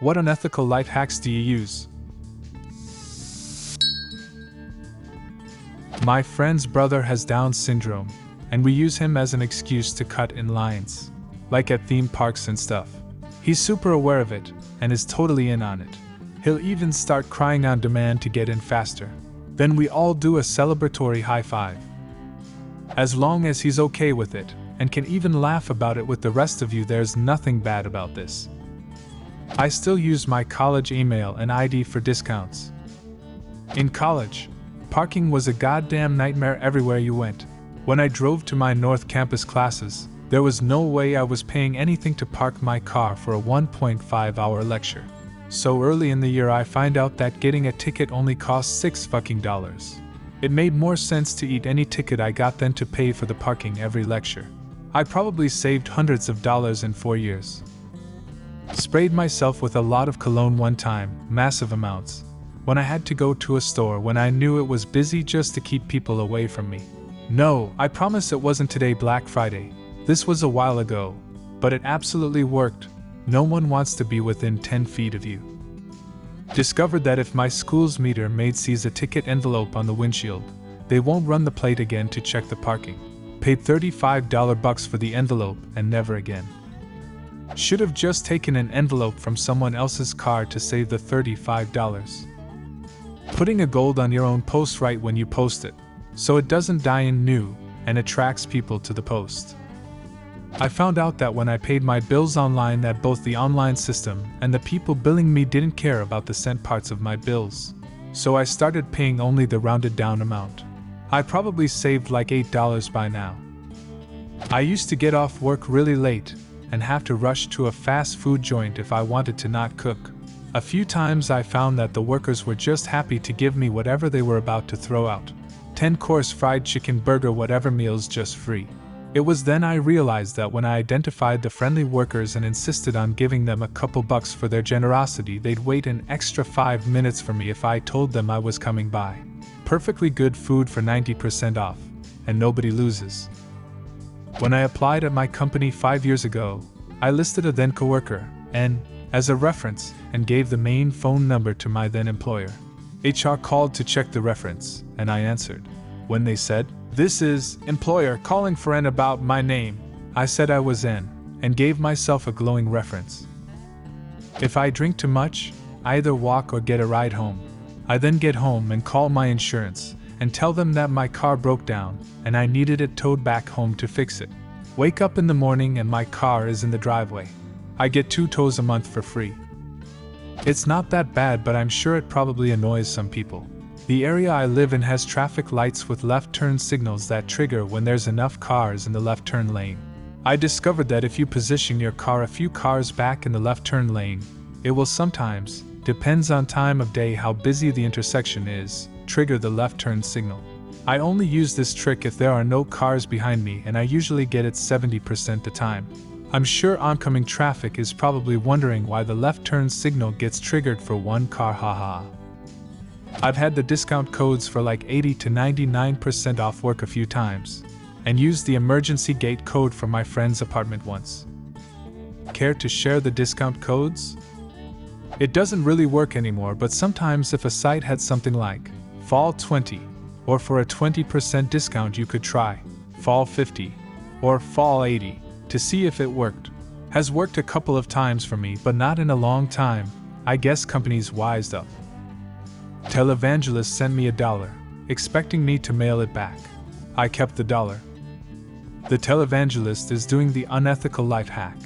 What unethical life hacks do you use? My friend's brother has Down syndrome, and we use him as an excuse to cut in lines, like at theme parks and stuff. He's super aware of it, and is totally in on it. He'll even start crying on demand to get in faster. Then we all do a celebratory high five. As long as he's okay with it, and can even laugh about it with the rest of you, there's nothing bad about this. I still use my college email and ID for discounts. In college, parking was a goddamn nightmare everywhere you went. When I drove to my North Campus classes, there was no way I was paying anything to park my car for a 1.5-hour lecture. So early in the year I find out that getting a ticket only costs $6. It made more sense to eat any ticket I got than to pay for the parking every lecture. I probably saved hundreds of dollars in 4 years. Sprayed myself with a lot of cologne one time, massive amounts, when I had to go to a store when I knew it was busy just to keep people away from me. No, I promise it wasn't today Black Friday. This was a while ago, but it absolutely worked. No one wants to be within 10 feet of you. Discovered that if my school's meter maid sees a ticket envelope on the windshield, they won't run the plate again to check the parking. Paid $35 for the envelope and never again. Should have just taken an envelope from someone else's car to save the $35. Putting a gold on your own post right when you post it, so it doesn't die in new and attracts people to the post. I found out that when I paid my bills online that both the online system and the people billing me didn't care about the cent parts of my bills. So I started paying only the rounded down amount. I probably saved like $8 by now. I used to get off work really late and have to rush to a fast food joint if I wanted to not cook. A few times I found that the workers were just happy to give me whatever they were about to throw out. 10-course fried chicken burger whatever meals just free. It was then I realized that when I identified the friendly workers and insisted on giving them a couple bucks for their generosity, they'd wait an extra 5 minutes for me if I told them I was coming by. Perfectly good food for 90% off, and nobody loses. When I applied at my company 5 years ago, I listed a then coworker, N, as a reference and gave the main phone number to my then employer. HR called to check the reference, and I answered. When they said, "This is employer calling for N about my name," I said I was N, and gave myself a glowing reference. If I drink too much, I either walk or get a ride home. I then get home and call my insurance, and tell them that my car broke down, and I needed it towed back home to fix it. Wake up in the morning and my car is in the driveway. I get 2 tows a month for free. It's not that bad, but I'm sure it probably annoys some people. The area I live in has traffic lights with left turn signals that trigger when there's enough cars in the left turn lane. I discovered that if you position your car a few cars back in the left turn lane, it will sometimes, depends on time of day how busy the intersection is, trigger the left turn signal. I only use this trick if there are no cars behind me, and I usually get it 70% the time. I'm sure oncoming traffic is probably wondering why the left turn signal gets triggered for one car, haha. I've had the discount codes for like 80 to 99% off work a few times, and used the emergency gate code from my friend's apartment once. Care to share the discount codes? It doesn't really work anymore, but sometimes if a site had something like Fall 20, or for a 20% discount you could try Fall 50, or Fall 80, to see if it worked. Has worked a couple of times for me, but not in a long time. I guess companies wised up. Televangelist sent me $1, expecting me to mail it back. I kept the $1. The televangelist is doing the unethical life hack.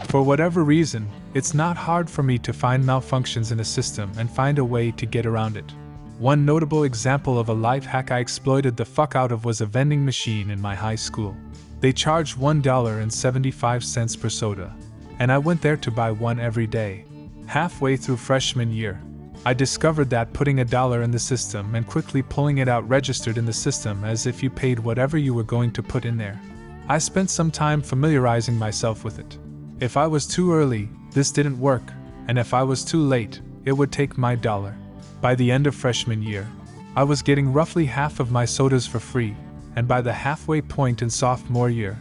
For whatever reason, it's not hard for me to find malfunctions in a system and find a way to get around it. One notable example of a life hack I exploited the fuck out of was a vending machine in my high school. They charged $1.75 per soda, and I went there to buy one every day. Halfway through freshman year, I discovered that putting $1 in the system and quickly pulling it out registered in the system as if you paid whatever you were going to put in there. I spent some time familiarizing myself with it. If I was too early, this didn't work, and if I was too late, it would take my $1. By the end of freshman year, I was getting roughly half of my sodas for free, and by the halfway point in sophomore year,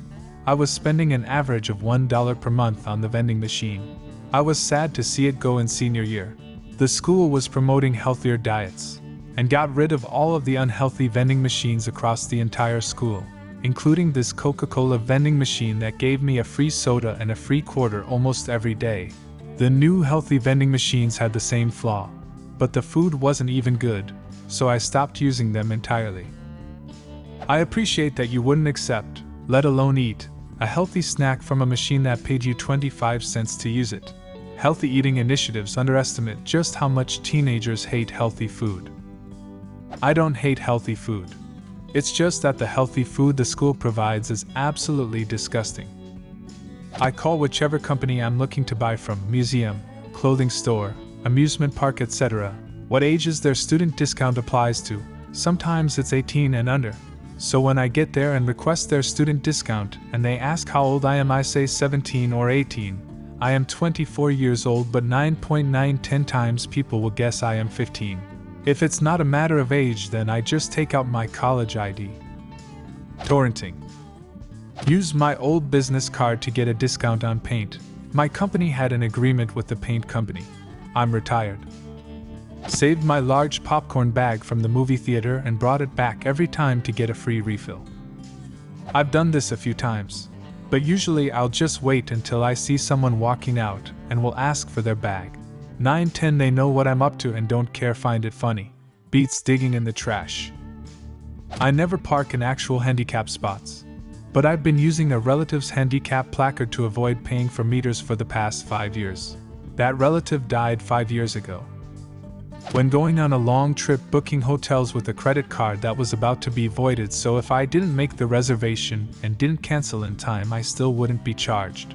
I was spending an average of $1 per month on the vending machine. I was sad to see it go in senior year. The school was promoting healthier diets and got rid of all of the unhealthy vending machines across the entire school, including this Coca-Cola vending machine that gave me a free soda and a free quarter almost every day. The new healthy vending machines had the same flaw, but the food wasn't even good, so I stopped using them entirely. I appreciate that you wouldn't accept, let alone eat, a healthy snack from a machine that paid you 25 cents to use it. Healthy eating initiatives underestimate just how much teenagers hate healthy food. I don't hate healthy food. It's just that the healthy food the school provides is absolutely disgusting. I call whichever company I'm looking to buy from, museum, clothing store, amusement park, etc., what ages their student discount applies to. Sometimes it's 18 and under. So when I get there and request their student discount and they ask how old I am, I say 17 or 18. I am 24 years old, but 9.910 times people will guess I am 15. If it's not a matter of age, then I just take out my college ID. Torrenting. Use my old business card to get a discount on paint. My company had an agreement with the paint company. I'm retired. Saved my large popcorn bag from the movie theater and brought it back every time to get a free refill. I've done this a few times, but usually I'll just wait until I see someone walking out and will ask for their bag. 9/10 they know what I'm up to and don't care, find it funny. Beats digging in the trash. I never park in actual handicap spots, but I've been using a relative's handicap placard to avoid paying for meters for the past 5 years. That relative died 5 years ago. When going on a long trip, booking hotels with a credit card that was about to be voided, so if I didn't make the reservation and didn't cancel in time, I still wouldn't be charged.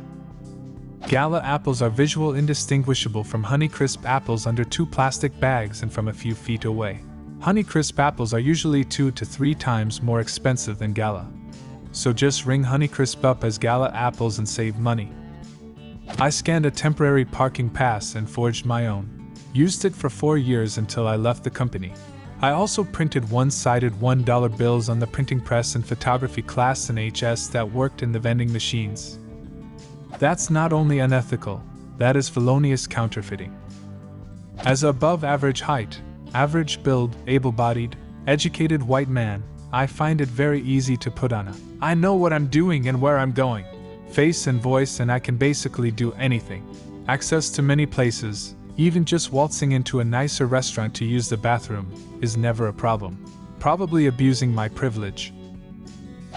Gala apples are visually indistinguishable from Honeycrisp apples under 2 plastic bags and from a few feet away. Honeycrisp apples are usually 2 to 3 times more expensive than Gala. So just ring Honeycrisp up as Gala apples and save money. I scanned a temporary parking pass and forged my own. Used it for 4 years until I left the company. I also printed one-sided $1 bills on the printing press in photography class in HS that worked in the vending machines. That's not only unethical, that is felonious counterfeiting. As a above-average height, average build, able-bodied, educated white man, I find it very easy to put on a "I know what I'm doing and where I'm going" face and voice, and I can basically do anything. Access to many places, even just waltzing into a nicer restaurant to use the bathroom, is never a problem. Probably abusing my privilege.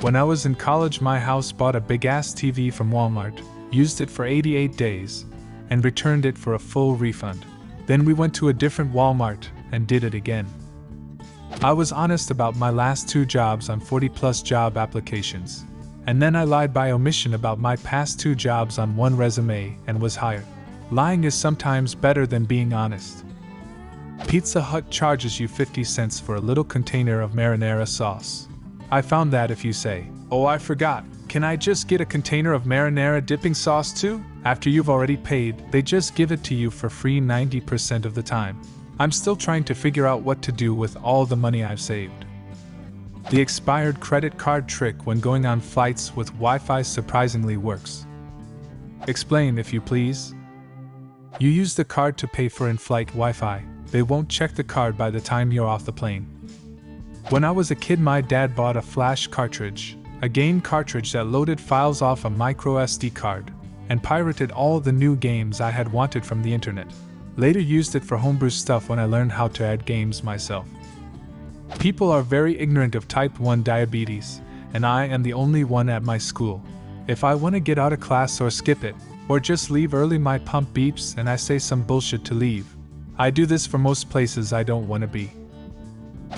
When I was in college, my house bought a big-ass TV from Walmart, used it for 88 days, and returned it for a full refund. Then we went to a different Walmart and did it again. I was honest about my last 2 jobs on 40-plus job applications, and then I lied by omission about my past 2 jobs on 1 resume and was hired. Lying is sometimes better than being honest. Pizza Hut charges you 50 cents for a little container of marinara sauce. I found that if you say, "Oh, I forgot, can I just get a container of marinara dipping sauce too?" after you've already paid, they just give it to you for free 90% of the time. I'm still trying to figure out what to do with all the money I've saved. The expired credit card trick when going on flights with Wi-Fi surprisingly works. Explain, if you please. You use the card to pay for in-flight Wi-Fi. They won't check the card by the time you're off the plane. When I was a kid, my dad bought a flash cartridge, a game cartridge that loaded files off a micro SD card, and pirated all the new games I had wanted from the internet. Later used it for homebrew stuff when I learned how to add games myself. People are very ignorant of type 1 diabetes, and I am the only one at my school. If I want to get out of class or skip it, or just leave early, my pump beeps and I say some bullshit to leave. I do this for most places I don't want to be.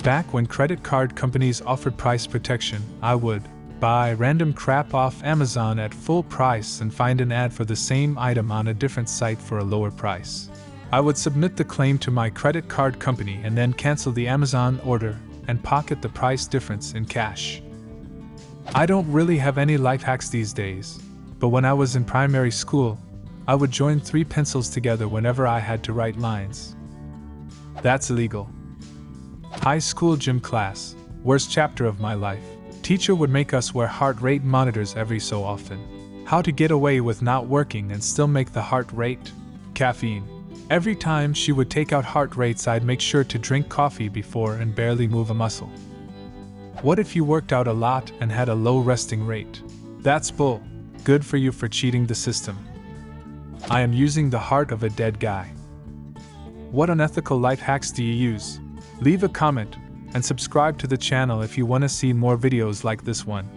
Back when credit card companies offered price protection, I would buy random crap off Amazon at full price and find an ad for the same item on a different site for a lower price. I would submit the claim to my credit card company and then cancel the Amazon order and pocket the price difference in cash. I don't really have any life hacks these days, but when I was in primary school, I would join 3 pencils together whenever I had to write lines. That's illegal. High school gym class, worst chapter of my life. Teacher would make us wear heart rate monitors every so often. How to get away with not working and still make the heart rate? Caffeine. Every time she would take out heart rates, I'd make sure to drink coffee before and barely move a muscle. What if you worked out a lot and had a low resting rate? That's bull. Good for you for cheating the system. I am using the heart of a dead guy. What unethical life hacks do you use? Leave a comment and subscribe to the channel if you want to see more videos like this one.